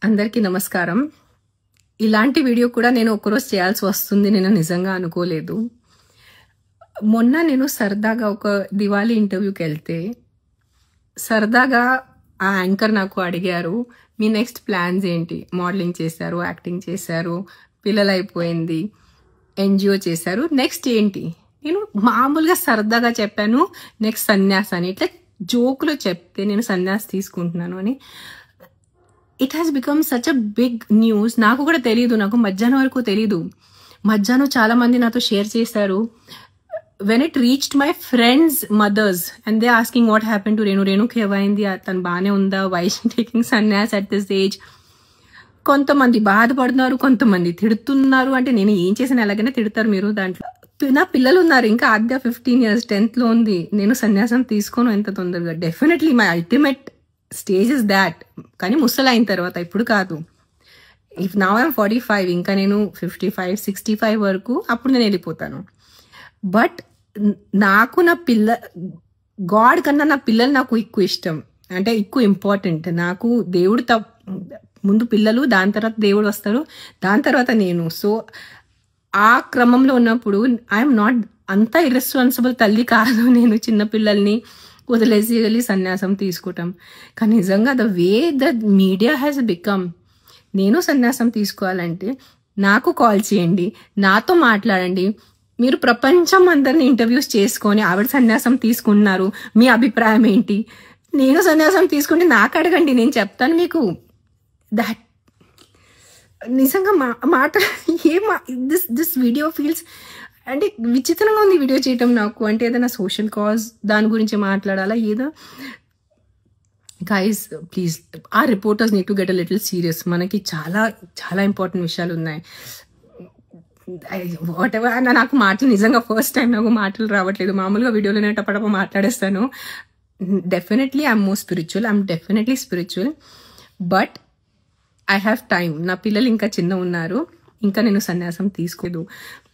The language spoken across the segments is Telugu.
అందరికీ నమస్కారం. ఇలాంటి వీడియో కూడా నేను ఒకరోజు చేయాల్సి వస్తుంది నేను నిజంగా అనుకోలేదు. మొన్న నేను సరదాగా ఒక దివాళీ ఇంటర్వ్యూకి వెళ్తే సరదాగా ఆ యాంకర్ నాకు అడిగారు, మీ నెక్స్ట్ ప్లాన్స్ ఏంటి? మోడలింగ్ చేశారు, యాక్టింగ్ చేశారు, పిల్లలు అయిపోయింది, ఎన్జిఓ చేశారు, నెక్స్ట్ ఏంటి? నేను మామూలుగా సరదాగా చెప్పాను నెక్స్ట్ సన్యాస్ అని. ఇట్లా జోకులో చెప్తే నేను సన్యాస్ తీసుకుంటున్నాను అని it has become such a big news. నాకు కూడా తెలియదు, నాకు మధ్యాహ్నం వరకు తెలీదు. మధ్యాహ్నం చాలా మంది నాతో షేర్ చేశారు. When it reached my friends mothers and they asking what happen to రేణుకి ఏమైంది, తను బాగానే ఉందా, why she taking sanyas at this age. కొంతమంది బాధపడుతున్నారు, కొంతమంది తిడుతున్నారు. అంటే నేను ఏం చేసిన ఎలాగైనా తిడతారు మీరు. దాంట్లో నా పిల్లలు ఉన్నారు, ఇంకా ఆద్య 15 years 10th లో ఉంది. నేను సన్యాసం తీసుకోను ఎంత తొందరగా. Definitely my ultimate stage is that. కానీ ముసలు అయిన తర్వాత, ఇప్పుడు కాదు. ఇఫ్ నౌ ఐఎమ్ 45, ఇంకా నేను 55 65 వరకు అప్పుడు నేను వెళ్ళిపోతాను. బట్ నాకు నా గాడ్ కన్నా నా పిల్లలు నాకు ఎక్కువ ఇష్టం, అంటే ఎక్కువ ఇంపార్టెంట్. నాకు దేవుడు ముందు పిల్లలు, దాని తర్వాత దేవుడు వస్తారు, దాని తర్వాత నేను. సో ఆ క్రమంలో ఉన్నప్పుడు ఐఎమ్ నాట్ అంత ఇర్రెస్పాన్సిబుల్ తల్లి కాదు నేను. చిన్న పిల్లల్ని వదిలేసి వెళ్ళి సన్యాసం తీసుకుంటాం. కానీ నిజంగా the way the media has become, నేను సన్యాసం తీసుకోవాలంటే నాకు కాల్ చేయండి, నాతో మాట్లాడండి. మీరు ప్రపంచం అందరినీ ఇంటర్వ్యూస్ చేసుకొని ఆవిడ సన్యాసం తీసుకున్నారు, మీ అభిప్రాయం ఏంటి? నేను సన్యాసం తీసుకుంటే నాకు అడగండి, నేను చెప్తాను మీకు. దట్ నిజంగా మాట దిస్ వీడియో ఫీల్స్ అంటే విచిత్రంగా ఉంది వీడియో చేయటం నాకు. అంటే ఏదైనా సోషల్ కాజ్ దాని గురించి మాట్లాడాలా ఏదో. గైస్ ప్లీజ్, ఆ reporters need to get a little serious. మనకి చాలా చాలా ఇంపార్టెంట్ విషయాలు ఉన్నాయి. What ever. నాకు మాటలు నిజంగా ఫస్ట్ టైం నాకు మాటలు రావట్లేదు. మామూలుగా వీడియోలోనే టపటప మాట్లాడేస్తాను. Definitely I'm more spiritual, I'm definitely spiritual, but I have time. నా పిల్లలు ఇంకా చిన్న ఉన్నారు, ఇంకా నేను సన్యాసం తీసుకోదు.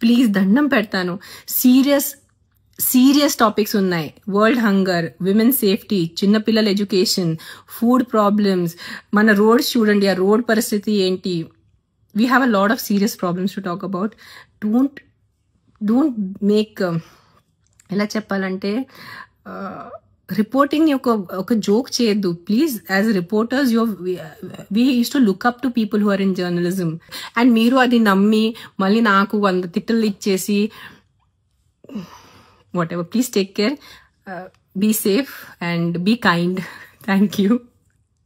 ప్లీజ్ దండం పెడతాను. సీరియస్ టాపిక్స్ ఉన్నాయి. వరల్డ్ హంగర్, విమెన్ సేఫ్టీ, చిన్నపిల్లల ఎడ్యుకేషన్, ఫుడ్ ప్రాబ్లమ్స్, మన రోడ్స్ చూడండి, ఆ రోడ్ పరిస్థితి ఏంటి. We have a lot of serious problems to talk about. Don't make, ఎలా చెప్పాలంటే, రిపోర్టింగ్ ఒక జోక్ చేయొద్దు please. As reporters we use to look up to people who are in journalism. And మీరు అది నమ్మి మళ్ళీ నాకు 100 తిట్టలు ఇచ్చేసి whatever. Please take care, be safe and be kind. Thank you.